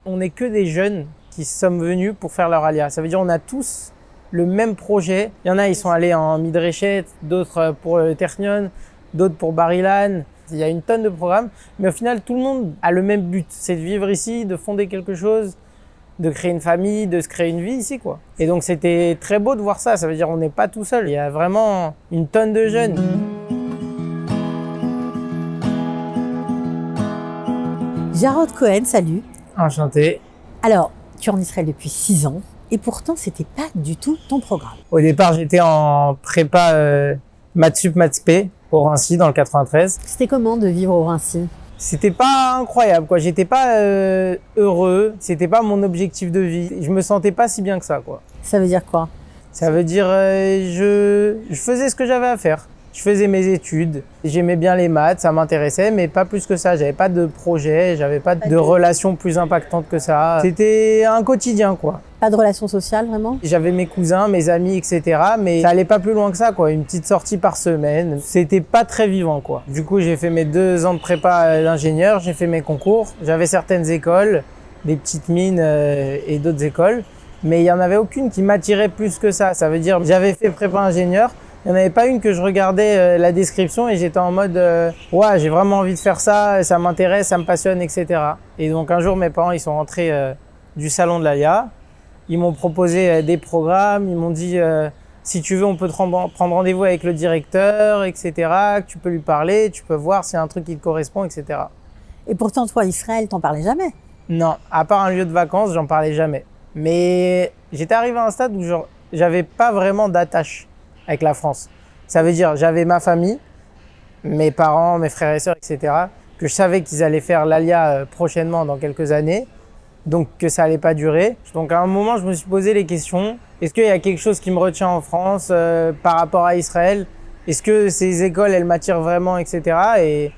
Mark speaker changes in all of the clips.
Speaker 1: On n'est que des jeunes qui sommes venus pour faire leur alia. Ça veut dire on a tous le même projet. Il y en a, ils sont allés en Midreshet, d'autres pour le Technion, d'autres pour Bar-Ilan. Il y a une tonne de programmes, mais au final, tout le monde a le même but. C'est de vivre ici, de fonder quelque chose, de créer une famille, de se créer une vie ici, quoi. Et donc, c'était très beau de voir ça. Ça veut dire on n'est pas tout seul. Il y a vraiment une tonne de jeunes.
Speaker 2: Jarod Cohen, salut.
Speaker 1: Enchanté.
Speaker 2: Alors, tu es en Israël depuis 6 ans et pourtant, c'était pas du tout ton programme.
Speaker 1: Au départ, j'étais en prépa maths sup, maths spé au Rincy dans le 93.
Speaker 2: C'était comment de vivre au Rincy?
Speaker 1: C'était pas incroyable, quoi. J'étais pas heureux. C'était pas mon objectif de vie. Je me sentais pas si bien que ça, quoi.
Speaker 2: Ça veut dire quoi?
Speaker 1: Ça veut dire je faisais ce que j'avais à faire. Je faisais mes études, j'aimais bien les maths, ça m'intéressait, mais pas plus que ça. J'avais pas de projet, j'avais pas de relations plus impactantes que ça. C'était un quotidien, quoi.
Speaker 2: Pas de relation sociale, vraiment?
Speaker 1: J'avais mes cousins, mes amis, etc. Mais ça allait pas plus loin que ça, quoi. Une petite sortie par semaine. C'était pas très vivant, quoi. Du coup, j'ai fait mes 2 ans de prépa d'ingénieur, j'ai fait mes concours. J'avais certaines écoles, des petites mines et d'autres écoles. Mais il y en avait aucune qui m'attirait plus que ça. Ça veut dire, j'avais fait prépa ingénieur. Il n'y en avait pas une que je regardais la description et j'étais en mode ouais, j'ai vraiment envie de faire ça, ça m'intéresse, ça me passionne, etc. Et donc un jour, mes parents ils sont rentrés du salon de l'ALIA. Ils m'ont proposé des programmes, ils m'ont dit si tu veux, on peut prendre rendez-vous avec le directeur, etc. Que tu peux lui parler, tu peux voir s'il y a un truc qui te correspond, etc.
Speaker 2: Et pourtant, toi, Israël, t'en parlais jamais?
Speaker 1: Non, à part un lieu de vacances, j'en parlais jamais. Mais j'étais arrivé à un stade où j'avais pas vraiment d'attache avec la France. Ça veut dire, j'avais ma famille, mes parents, mes frères et sœurs, etc., que je savais qu'ils allaient faire l'ALIA prochainement dans quelques années, donc que ça allait pas durer. Donc à un moment, je me suis posé les questions. Est-ce qu'il y a quelque chose qui me retient en France par rapport à Israël? Est-ce que ces écoles, elles m'attirent vraiment, etc.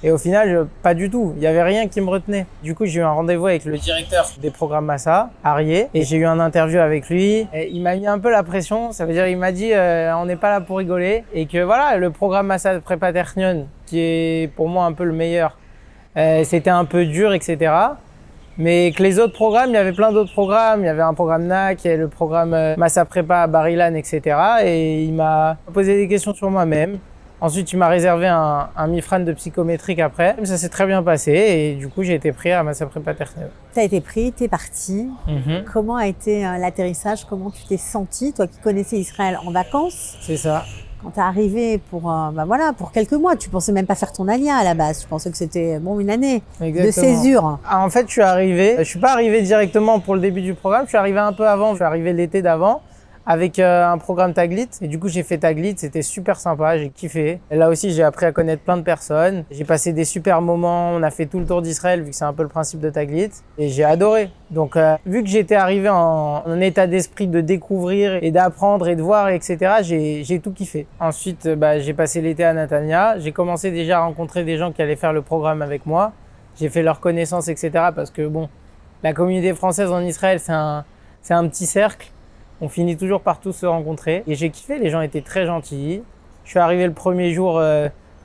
Speaker 1: Et au final, pas du tout. Il n'y avait rien qui me retenait. Du coup, j'ai eu un rendez-vous avec le directeur des programmes Massa, Arié, et j'ai eu un interview avec lui. Et il m'a mis un peu la pression. Ça veut dire, il m'a dit, on n'est pas là pour rigoler. Et que voilà, le programme Massa de Prépa Technion, qui est pour moi un peu le meilleur, c'était un peu dur, etc. Mais que les autres programmes, il y avait plein d'autres programmes. Il y avait un programme NAC, le programme Massa Prépa, Bar-Ilan, etc. Et il m'a posé des questions sur moi-même. Ensuite, il m'a réservé un Mifran de psychométrique après. Ça s'est très bien passé et du coup, j'ai été pris à Massa Prépa Technion.
Speaker 2: Tu as été pris, tu es parti. Comment a été l'atterrissage? Comment tu t'es senti, toi qui connaissais Israël en vacances?
Speaker 1: C'est ça.
Speaker 2: Quand tu es arrivé pour quelques mois, tu pensais même pas faire ton alia à la base. Tu pensais que c'était une année de césure.
Speaker 1: En fait, je suis pas arrivé directement pour le début du programme. Je suis arrivé un peu avant. Je suis arrivé l'été d'avant avec un programme Taglit. Et du coup, j'ai fait Taglit. C'était super sympa. J'ai kiffé. Et là aussi, j'ai appris à connaître plein de personnes. J'ai passé des super moments. On a fait tout le tour d'Israël, vu que c'est un peu le principe de Taglit. Et j'ai adoré. Donc, vu que j'étais arrivé en état d'esprit de découvrir et d'apprendre et de voir, etc., j'ai tout kiffé. Ensuite, j'ai passé l'été à Natania. J'ai commencé déjà à rencontrer des gens qui allaient faire le programme avec moi. J'ai fait leur connaissance, etc., parce que bon, la communauté française en Israël, c'est un petit cercle. On finit toujours par tous se rencontrer. Et j'ai kiffé, les gens étaient très gentils. Je suis arrivé le premier jour,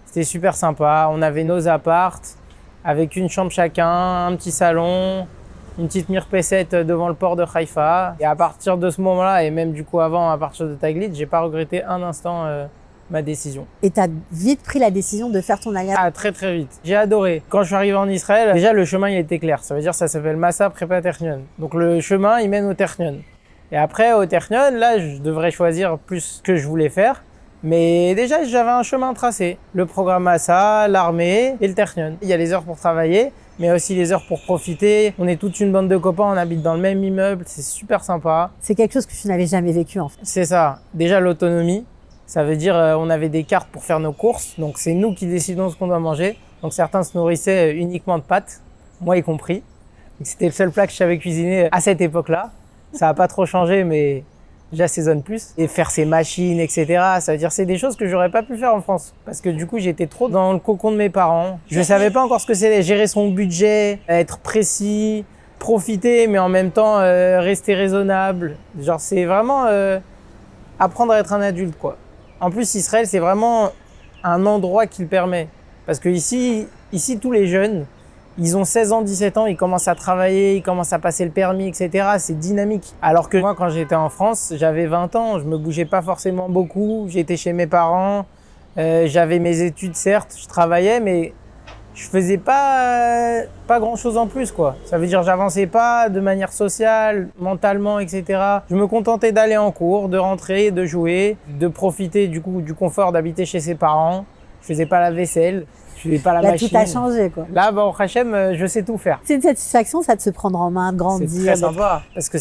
Speaker 1: c'était super sympa. On avait nos apparts, avec une chambre chacun, un petit salon, une petite mirpessette devant le port de Haïfa. Et à partir de ce moment-là, et même du coup avant, à partir de Taglit, j'ai pas regretté un instant ma décision.
Speaker 2: Et tu as vite pris la décision de faire ton alia?
Speaker 1: Ah, très très vite. J'ai adoré. Quand je suis arrivé en Israël, déjà le chemin il était clair. Ça veut dire ça s'appelle Massa Prépa Technion. Donc le chemin il mène au Technion. Et après, au Technion, là, je devrais choisir plus ce que je voulais faire. Mais déjà, j'avais un chemin tracé. Le programme Massa, l'armée et le Technion. Il y a les heures pour travailler, mais aussi les heures pour profiter. On est toute une bande de copains, on habite dans le même immeuble, c'est super sympa.
Speaker 2: C'est quelque chose que tu n'avais jamais vécu, en fait.
Speaker 1: C'est ça. Déjà, l'autonomie. Ça veut dire on avait des cartes pour faire nos courses. Donc, c'est nous qui décidons ce qu'on doit manger. Donc, certains se nourrissaient uniquement de pâtes, moi y compris. C'était le seul plat que je savais cuisiner à cette époque-là. Ça n'a pas trop changé, mais j'assaisonne plus. Et faire ces machines, etc., ça veut dire c'est des choses que j'aurais pas pu faire en France. Parce que du coup, j'étais trop dans le cocon de mes parents. Je savais pas encore ce que c'était, gérer son budget, être précis, profiter, mais en même temps rester raisonnable. Genre, c'est vraiment apprendre à être un adulte, quoi. En plus, Israël, c'est vraiment un endroit qui le permet. Parce que ici, tous les jeunes, Ils ont 16 ans, 17 ans, ils commencent à travailler, ils commencent à passer le permis, etc. C'est dynamique. Alors que moi, quand j'étais en France, j'avais 20 ans, je me bougeais pas forcément beaucoup. J'étais chez mes parents, j'avais mes études, certes, je travaillais, mais je faisais pas grand-chose en plus, quoi. Ça veut dire j'avançais pas de manière sociale, mentalement, etc. Je me contentais d'aller en cours, de rentrer, de jouer, de profiter du confort d'habiter chez ses parents. Je faisais pas la vaisselle. Je faisais pas la machine.
Speaker 2: Là, tout a changé, quoi.
Speaker 1: Là, au Hachem, je sais tout faire.
Speaker 2: C'est une satisfaction, ça, de se prendre en main, de grandir.
Speaker 1: C'est très sympa, parce que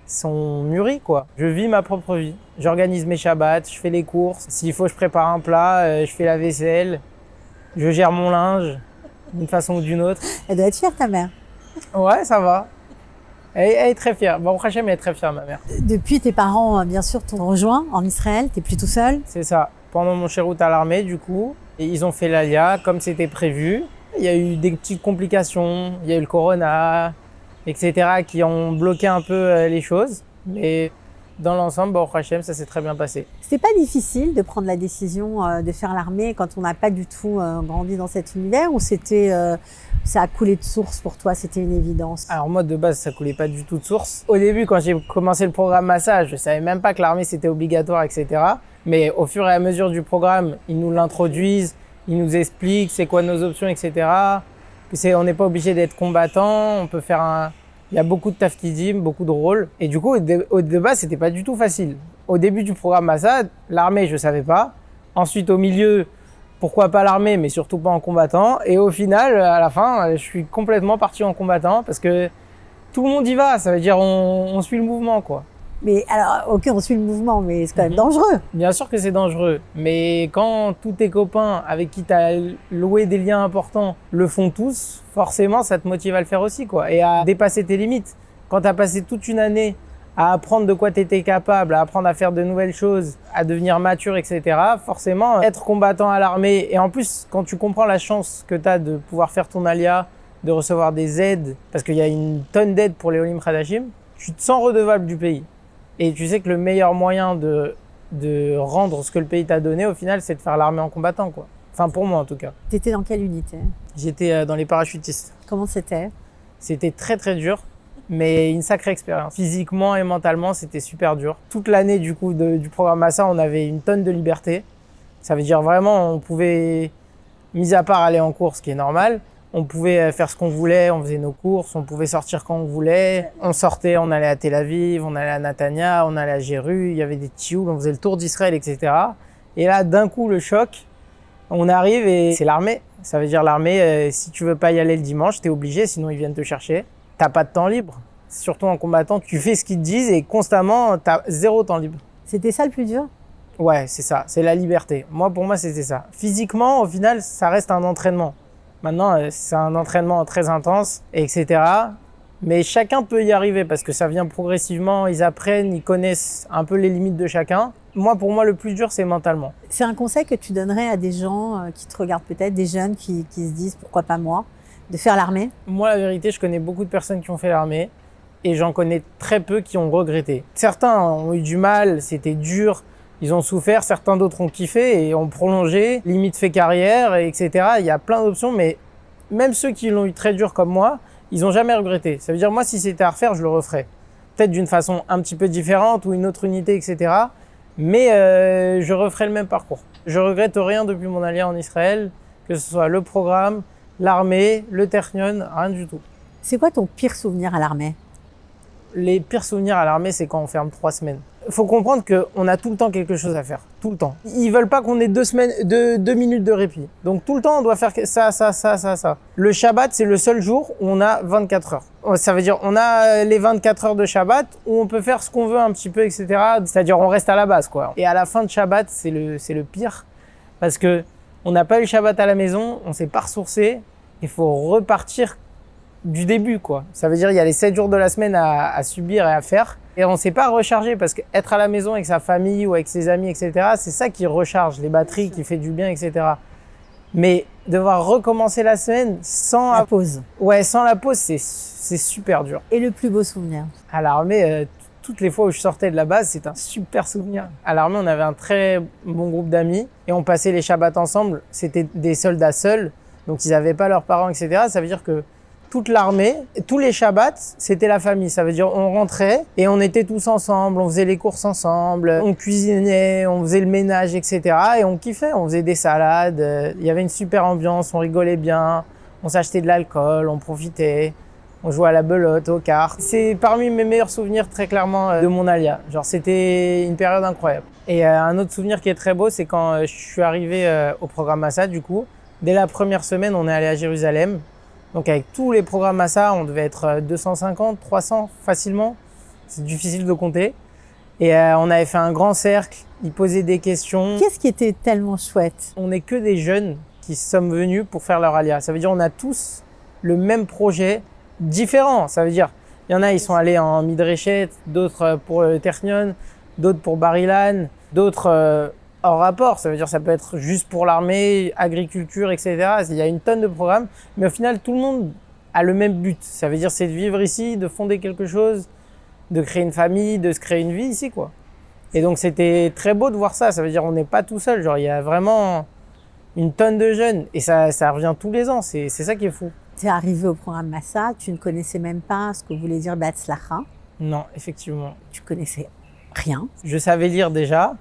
Speaker 1: sont mûris, quoi. Je vis ma propre vie. J'organise mes Shabbats, je fais les courses. S'il faut, je prépare un plat, je fais la vaisselle. Je gère mon linge, d'une façon ou d'une autre.
Speaker 2: Elle doit être fière, ta mère.
Speaker 1: Ouais, ça va. Elle est très fière. Hachem, elle est très fière, ma mère.
Speaker 2: Depuis, tes parents, bien sûr, t'ont rejoint en Israël. T'es plus tout seul.
Speaker 1: C'est ça. Pendant mon chérout à l'armée, du coup, et ils ont fait l'Alia comme c'était prévu. Il y a eu des petites complications, il y a eu le corona, etc., qui ont bloqué un peu les choses. Mais dans l'ensemble, Hachem, ça s'est très bien passé.
Speaker 2: C'était pas difficile de prendre la décision de faire l'armée quand on n'a pas du tout grandi dans cet univers, ou c'était ça a coulé de source pour toi, c'était une évidence?
Speaker 1: Alors moi, de base, ça coulait pas du tout de source. Au début, quand j'ai commencé le programme massage, je savais même pas que l'armée c'était obligatoire, etc. Mais au fur et à mesure du programme, ils nous l'introduisent, ils nous expliquent c'est quoi nos options, etc. On n'est pas obligé d'être combattant, on peut faire il y a beaucoup de taftidim, beaucoup de rôles. Et du coup, de base, c'était pas du tout facile. Au début du programme Massad, l'armée, je savais pas. Ensuite, au milieu, pourquoi pas l'armée, mais surtout pas en combattant. Et au final, à la fin, je suis complètement parti en combattant parce que tout le monde y va. Ça veut dire on suit le mouvement, quoi.
Speaker 2: Mais alors, ok, on suit le mouvement, mais c'est quand même dangereux.
Speaker 1: Bien sûr que c'est dangereux. Mais quand tous tes copains avec qui tu as loué des liens importants le font tous, forcément, ça te motive à le faire aussi, quoi. Et à dépasser tes limites. Quand tu as passé toute une année à apprendre de quoi tu étais capable, à apprendre à faire de nouvelles choses, à devenir mature, etc., forcément, être combattant à l'armée, et en plus, quand tu comprends la chance que tu as de pouvoir faire ton alia, de recevoir des aides, parce qu'il y a une tonne d'aides pour les Olim Khadashim, tu te sens redevable du pays. Et tu sais que le meilleur moyen de rendre ce que le pays t'a donné, au final, c'est de faire l'armée en combattant, quoi. Enfin, pour moi, en tout cas.
Speaker 2: T'étais dans quelle unité?
Speaker 1: J'étais dans les parachutistes.
Speaker 2: Comment c'était?
Speaker 1: C'était très, très dur, mais une sacrée expérience. Physiquement et mentalement, c'était super dur. Toute l'année, du coup, du programme Massa, on avait une tonne de liberté. Ça veut dire vraiment, on pouvait, mis à part aller en cours, ce qui est normal, on pouvait faire ce qu'on voulait, on faisait nos courses, on pouvait sortir quand on voulait. On sortait, on allait à Tel Aviv, on allait à Natania, on allait à Jéru, il y avait des tchioul, on faisait le tour d'Israël, etc. Et là, d'un coup, le choc, on arrive et c'est l'armée. Ça veut dire l'armée, si tu veux pas y aller le dimanche, t'es obligé, sinon ils viennent te chercher. T'as pas de temps libre. Surtout en combattant, tu fais ce qu'ils te disent et constamment, t'as 0 temps libre.
Speaker 2: C'était ça le plus dur?
Speaker 1: Ouais, c'est ça, c'est la liberté. Pour moi, c'était ça. Physiquement, au final, ça reste un entraînement. Maintenant, c'est un entraînement très intense, etc. Mais chacun peut y arriver parce que ça vient progressivement, ils apprennent, ils connaissent un peu les limites de chacun. Pour moi, le plus dur, c'est mentalement.
Speaker 2: C'est un conseil que tu donnerais à des gens qui te regardent peut-être, des jeunes qui se disent « pourquoi pas moi ?» de faire l'armée?
Speaker 1: Moi, la vérité, je connais beaucoup de personnes qui ont fait l'armée et j'en connais très peu qui ont regretté. Certains ont eu du mal, c'était dur, ils ont souffert, certains d'autres ont kiffé et ont prolongé, limite fait carrière, etc. Il y a plein d'options, mais même ceux qui l'ont eu très dur comme moi, ils n'ont jamais regretté. Ça veut dire, moi, si c'était à refaire, je le referais. Peut-être d'une façon un petit peu différente ou une autre unité, etc. Mais je referais le même parcours. Je regrette rien depuis mon alliance en Israël, que ce soit le programme, l'armée, le Ternion, rien du tout.
Speaker 2: C'est quoi ton pire souvenir à l'armée?
Speaker 1: Les pires souvenirs à l'armée, c'est quand on ferme 3 semaines. Il faut comprendre qu'on a tout le temps quelque chose à faire. Tout le temps. Ils veulent pas qu'on ait 2 minutes de répit. Donc tout le temps, on doit faire ça. Le Shabbat, c'est le seul jour où on a 24 heures. Ça veut dire on a les 24 heures de Shabbat où on peut faire ce qu'on veut un petit peu, etc. C'est-à-dire on reste à la base, quoi. Et à la fin de Shabbat, c'est le pire. Parce que on n'a pas eu le Shabbat à la maison, on s'est pas ressourcé. Il faut repartir du début, quoi. Ça veut dire il y a les 7 jours de la semaine à subir et à faire. Et on s'est pas rechargé parce qu'être à la maison avec sa famille ou avec ses amis, etc., c'est ça qui recharge les batteries, qui fait du bien, etc. Mais devoir recommencer la semaine sans
Speaker 2: la pause.
Speaker 1: Ouais, sans la pause, c'est super dur.
Speaker 2: Et le plus beau souvenir?
Speaker 1: À l'armée, toutes les fois où je sortais de la base, c'est un super souvenir. À l'armée, on avait un très bon groupe d'amis et on passait les Shabbats ensemble. C'était des soldats seuls. Donc, ils n'avaient pas leurs parents, etc. Ça veut dire que toute l'armée, tous les Shabbats, c'était la famille. Ça veut dire on rentrait et on était tous ensemble, on faisait les courses ensemble, on cuisinait, on faisait le ménage, etc. Et on kiffait, on faisait des salades. Il y avait une super ambiance, on rigolait bien, on s'achetait de l'alcool, on profitait, on jouait à la belote, aux cartes. C'est parmi mes meilleurs souvenirs très clairement de mon alia. Genre c'était une période incroyable. Et un autre souvenir qui est très beau, c'est quand je suis arrivé au programme Massa du coup. Dès la première semaine, on est allé à Jérusalem. Donc avec tous les programmes Massa, on devait être 250, 300 facilement. C'est difficile de compter. Et on avait fait un grand cercle, ils posaient des questions.
Speaker 2: Qu'est-ce qui était tellement chouette?
Speaker 1: On n'est que des jeunes qui sommes venus pour faire leur alia. Ça veut dire on a tous le même projet différent. Ça veut dire, il y en a, ils sont allés en Midreshet, d'autres pour le Ternion, d'autres pour Bar-Ilan, d'autres hors rapport. Ça veut dire ça peut être juste pour l'armée, agriculture, etc. Il y a une tonne de programmes. Mais au final, tout le monde a le même but. Ça veut dire c'est de vivre ici, de fonder quelque chose, de créer une famille, de se créer une vie ici, quoi. Et donc, c'était très beau de voir ça. Ça veut dire on n'est pas tout seul. Genre, il y a vraiment une tonne de jeunes. Et ça revient tous les ans. C'est ça qui est fou.
Speaker 2: Tu es arrivé au programme Massa, tu ne connaissais même pas ce que voulait dire Behatzlacha.
Speaker 1: Non, effectivement.
Speaker 2: Tu connaissais rien.
Speaker 1: Je savais lire déjà,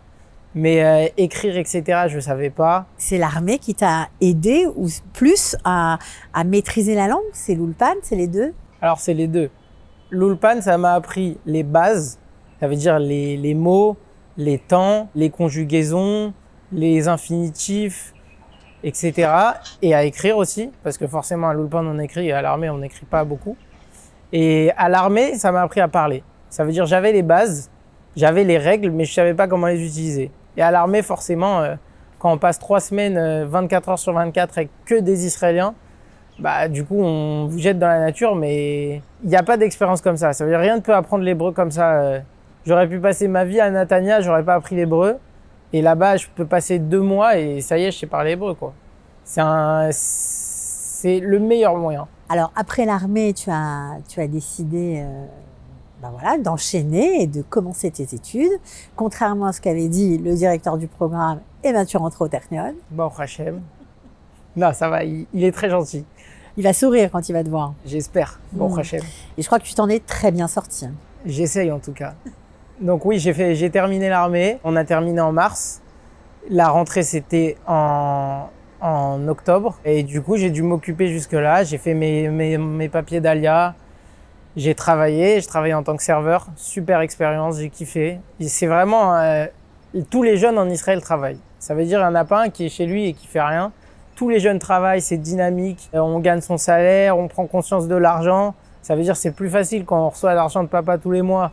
Speaker 1: mais écrire, etc., je ne savais pas.
Speaker 2: C'est l'armée qui t'a aidé ou plus à maîtriser la langue? C'est l'Ulpan, c'est les deux?
Speaker 1: Alors, c'est les deux. L'Ulpan, ça m'a appris les bases. Ça veut dire les mots, les temps, les conjugaisons, les infinitifs, etc. Et à écrire aussi, parce que forcément à l'Ulpan on écrit et à l'armée on n'écrit pas beaucoup. Et à l'armée, ça m'a appris à parler. Ça veut dire j'avais les bases, j'avais les règles, mais je savais pas comment les utiliser. Et à l'armée, forcément, quand on passe 3 semaines, 24 heures sur 24 avec que des Israéliens, bah du coup on vous jette dans la nature, mais il n'y a pas d'expérience comme ça. Ça veut dire rien ne peut apprendre l'hébreu comme ça. J'aurais pu passer ma vie à Natania, j'aurais pas appris l'hébreu. Et là-bas, je peux passer 2 mois et ça y est, je sais parler hébreu, quoi. C'est le meilleur moyen.
Speaker 2: Alors, après l'armée, tu as décidé d'enchaîner et de commencer tes études. Contrairement à ce qu'avait dit le directeur du programme, tu rentres au Ternion.
Speaker 1: Baruch Hashem. Non, ça va, il est très gentil.
Speaker 2: Il va sourire quand il va te voir.
Speaker 1: J'espère, Baruch Hashem.
Speaker 2: Et je crois que tu t'en es très bien sorti.
Speaker 1: J'essaye en tout cas. Donc oui, j'ai terminé l'armée. On a terminé en mars. La rentrée, c'était en octobre. Et du coup, j'ai dû m'occuper jusque-là. J'ai fait mes papiers d'Alia. J'ai travaillé en tant que serveur. Super expérience, j'ai kiffé. C'est vraiment... tous les jeunes en Israël travaillent. Ça veut dire qu'il n'y en a pas un qui est chez lui et qui fait rien. Tous les jeunes travaillent, c'est dynamique. On gagne son salaire, on prend conscience de l'argent. Ça veut dire que c'est plus facile quand on reçoit l'argent de papa tous les mois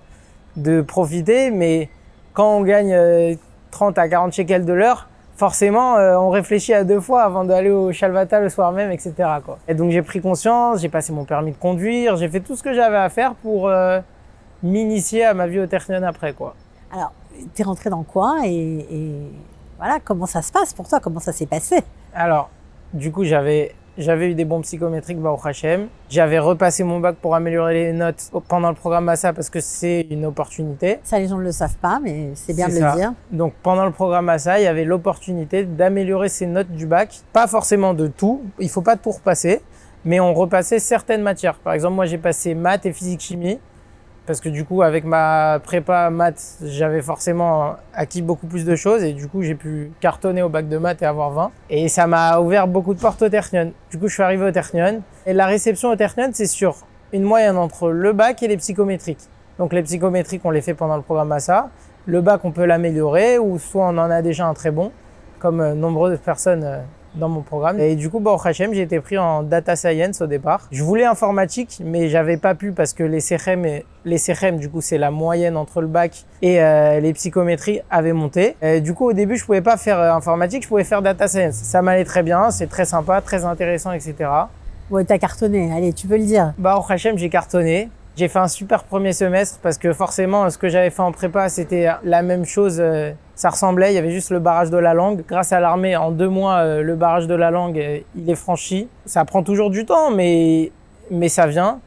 Speaker 1: de profiter, mais quand on gagne 30 à 40 shekels de l'heure, forcément, on réfléchit à 2 fois avant d'aller au Shalvata le soir même, etc., quoi. Et donc, j'ai pris conscience, j'ai passé mon permis de conduire, j'ai fait tout ce que j'avais à faire pour m'initier à ma vie au Ternion après, quoi.
Speaker 2: Alors, t'es rentré dans quoi et voilà, comment ça se passe pour toi? Comment ça s'est passé?
Speaker 1: Alors, du coup, j'avais eu des bons psychométriques, Baruch Hashem. J'avais repassé mon bac pour améliorer les notes pendant le programme Massa parce que c'est une opportunité.
Speaker 2: Ça, les gens ne le savent pas, mais c'est bien de le dire.
Speaker 1: Donc, pendant le programme Massa, il y avait l'opportunité d'améliorer ses notes du bac. Pas forcément de tout, il faut pas tout repasser, mais on repassait certaines matières. Par exemple, moi, j'ai passé maths et physique-chimie. Parce que du coup, avec ma prépa maths, j'avais forcément acquis beaucoup plus de choses et du coup, j'ai pu cartonner au bac de maths et avoir 20. Et ça m'a ouvert beaucoup de portes au Ternion. Du coup, je suis arrivé au Ternion. Et la réception au Ternion, c'est sur une moyenne entre le bac et les psychométriques. Donc les psychométriques, on les fait pendant le programme Massa. Le bac, on peut l'améliorer ou soit on en a déjà un très bon, comme nombreuses personnes dans mon programme. Et du coup, Baruch Hashem, j'ai été pris en data science au départ. Je voulais informatique, mais j'avais pas pu parce que les Sechem, du coup, c'est la moyenne entre le bac et les psychométries avaient monté. Et du coup, au début, je pouvais pas faire informatique, je pouvais faire data science. Ça m'allait très bien, c'est très sympa, très intéressant, etc.
Speaker 2: Ouais, t'as cartonné, allez, tu peux le dire.
Speaker 1: Baruch Hashem, j'ai cartonné. J'ai fait un super premier semestre parce que forcément, ce que j'avais fait en prépa, c'était la même chose. Ça ressemblait, il y avait juste le barrage de la langue. Grâce à l'armée, en 2 mois, le barrage de la langue, il est franchi. Ça prend toujours du temps, mais ça vient.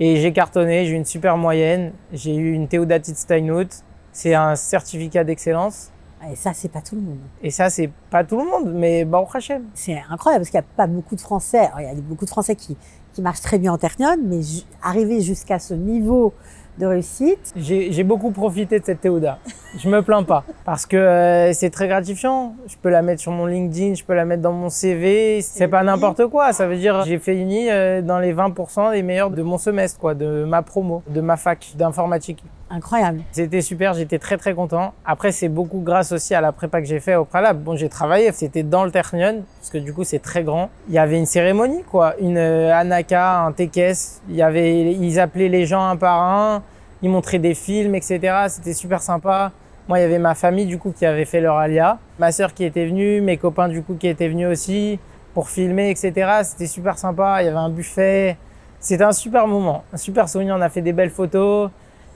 Speaker 1: Et j'ai cartonné, j'ai eu une super moyenne. J'ai eu une Théodatit Steinhut. C'est un certificat d'excellence.
Speaker 2: Et ça, c'est pas tout le monde.
Speaker 1: Et ça, c'est pas tout le monde, mais Baruch Hashem.
Speaker 2: C'est incroyable parce qu'il n'y a pas beaucoup de Français. Alors, il y a beaucoup de Français qui marchent très bien en Ternion, mais arriver jusqu'à ce niveau de réussite.
Speaker 1: J'ai beaucoup profité de cette Théouda. Je me plains pas. Parce que c'est très gratifiant. Je peux la mettre sur mon LinkedIn, je peux la mettre dans mon CV. C'est pas n'importe quoi. Ça veut dire j'ai fait uni dans les 20% des meilleurs de mon semestre, quoi, de ma promo, de ma fac d'informatique.
Speaker 2: Incroyable.
Speaker 1: C'était super, j'étais très très content. Après, c'est beaucoup grâce aussi à la prépa que j'ai fait au préalable. Bon, j'ai travaillé, c'était dans le Ternion, parce que du coup, c'est très grand. Il y avait une cérémonie, quoi. Une Anaka, un Tekes. Ils appelaient les gens un par un. Ils montraient des films, etc. C'était super sympa. Moi, il y avait ma famille, du coup, qui avait fait leur alia. Ma sœur qui était venue, mes copains, du coup, qui étaient venus aussi pour filmer, etc. C'était super sympa. Il y avait un buffet. C'était un super moment, un super souvenir. On a fait des belles photos.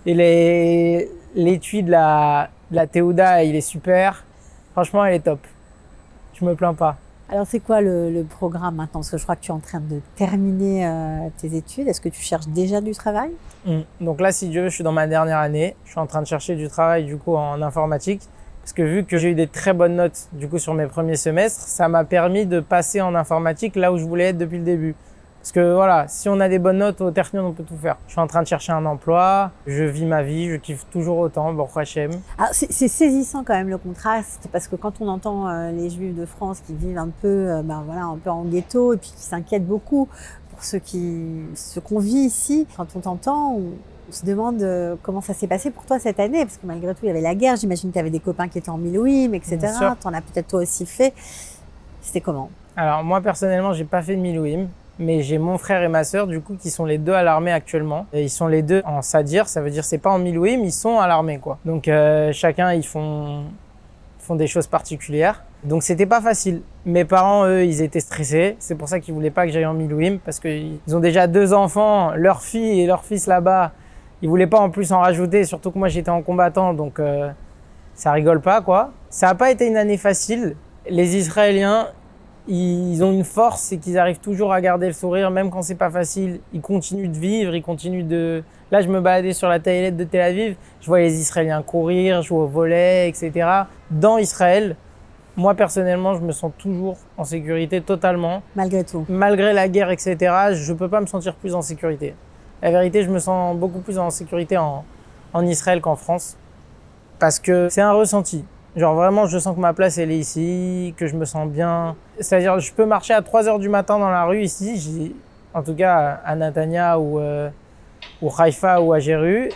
Speaker 1: Et l'étui de la Théouda, il est super. Franchement, elle est top. Je me plains pas.
Speaker 2: Alors, c'est quoi le programme maintenant? Parce que je crois que tu es en train de terminer tes études. Est-ce que tu cherches déjà du travail?
Speaker 1: Donc là, si Dieu veut, je suis dans ma dernière année. Je suis en train de chercher du travail, du coup, en informatique. Parce que vu que j'ai eu des très bonnes notes, du coup, sur mes premiers semestres, ça m'a permis de passer en informatique là où je voulais être depuis le début. Parce que voilà, si on a des bonnes notes au Ternion, on peut tout faire. Je suis en train de chercher un emploi, je vis ma vie, je kiffe toujours autant, Baruch Hashem.
Speaker 2: Alors, c'est saisissant quand même le contraste, parce que quand on entend les Juifs de France qui vivent un peu, un peu en ghetto et puis qui s'inquiètent beaucoup pour ce qu'on vit ici, quand on t'entend, on se demande comment ça s'est passé pour toi cette année, parce que malgré tout, il y avait la guerre. J'imagine que tu avais des copains qui étaient en Milouim, etc. Tu en as peut-être toi aussi fait. C'était comment?
Speaker 1: Alors moi personnellement, j'ai pas fait de Milouim. Mais j'ai mon frère et ma sœur, du coup, qui sont les deux à l'armée actuellement. Et ils sont les deux en Sadir, ça veut dire c'est pas en Milouim, ils sont à l'armée, quoi. Donc chacun, ils font des choses particulières. Donc c'était pas facile. Mes parents, eux, ils étaient stressés. C'est pour ça qu'ils voulaient pas que j'aille en Milouim, parce qu'ils ont déjà 2 enfants, leur fille et leur fils là-bas. Ils voulaient pas en plus en rajouter, surtout que moi j'étais en combattant, donc ça rigole pas, quoi. Ça a pas été une année facile. Les Israéliens, ils ont une force, c'est qu'ils arrivent toujours à garder le sourire, même quand c'est pas facile. Ils continuent de vivre, ils continuent de... Là, je me baladais sur la taillette de Tel Aviv, je vois les Israéliens courir, jouer au volley, etc. Dans Israël, moi, personnellement, je me sens toujours en sécurité totalement.
Speaker 2: Malgré tout.
Speaker 1: Malgré la guerre, etc., je peux pas me sentir plus en sécurité. La vérité, je me sens beaucoup plus en sécurité en Israël qu'en France. Parce que c'est un ressenti. Genre vraiment, je sens que ma place, elle est ici, que je me sens bien. C'est-à-dire, je peux marcher à 3 heures du matin dans la rue ici, en tout cas à Netanya ou Haïfa ou à Jéru,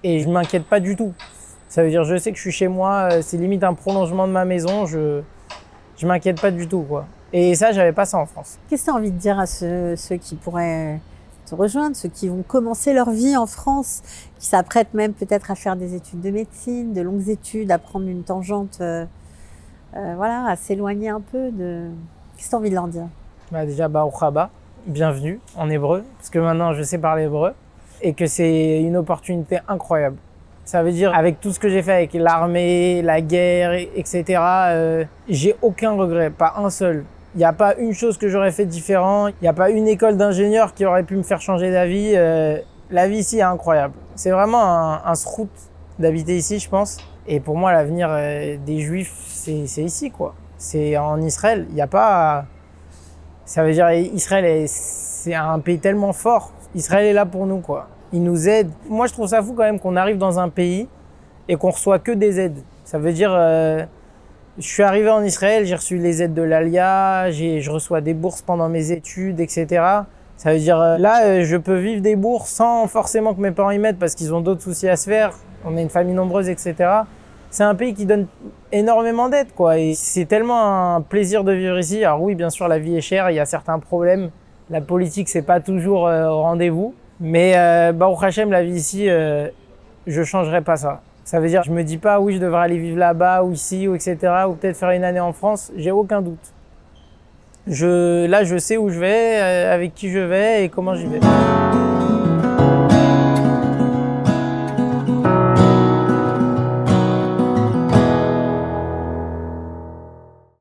Speaker 1: et je m'inquiète pas du tout. Ça veut dire, je sais que je suis chez moi, c'est limite un prolongement de ma maison, je m'inquiète pas du tout, quoi. Et ça, j'avais pas ça en France.
Speaker 2: Qu'est-ce que tu as envie de dire à ceux qui pourraient te rejoindre, ceux qui vont commencer leur vie en France, qui s'apprêtent même peut-être à faire des études de médecine, de longues études, à prendre une tangente, à s'éloigner un peu de... Qu'est-ce que tu as envie de leur dire?
Speaker 1: Déjà, Baruch haba, bienvenue en hébreu, parce que maintenant je sais parler hébreu, et que c'est une opportunité incroyable. Ça veut dire, avec tout ce que j'ai fait avec l'armée, la guerre, etc., j'ai aucun regret, pas un seul. Il n'y a pas une chose que j'aurais fait différent, il n'y a pas une école d'ingénieur qui aurait pu me faire changer d'avis. La vie ici est incroyable. C'est vraiment un srout d'habiter ici, je pense. Et pour moi, l'avenir des Juifs, c'est ici, quoi. C'est en Israël. Il n'y a pas... Ça veut dire, Israël, c'est un pays tellement fort. Israël est là pour nous, quoi. Il nous aide. Moi, je trouve ça fou quand même qu'on arrive dans un pays et qu'on reçoit que des aides. Ça veut dire... Je suis arrivé en Israël, j'ai reçu les aides de l'ALIA, je reçois des bourses pendant mes études, etc. Ça veut dire, là, je peux vivre des bourses sans forcément que mes parents y mettent parce qu'ils ont d'autres soucis à se faire. On est une famille nombreuse, etc. C'est un pays qui donne énormément d'aides, quoi. Et c'est tellement un plaisir de vivre ici. Alors oui, bien sûr, la vie est chère, il y a certains problèmes. La politique, c'est pas toujours au rendez-vous. Mais Baruch Hashem, la vie ici, je changerai pas ça. Ça veut dire, je me dis pas, oui, je devrais aller vivre là-bas, ou ici, ou etc., ou peut-être faire une année en France. J'ai aucun doute. Là, je sais où je vais, avec qui je vais et comment j'y vais.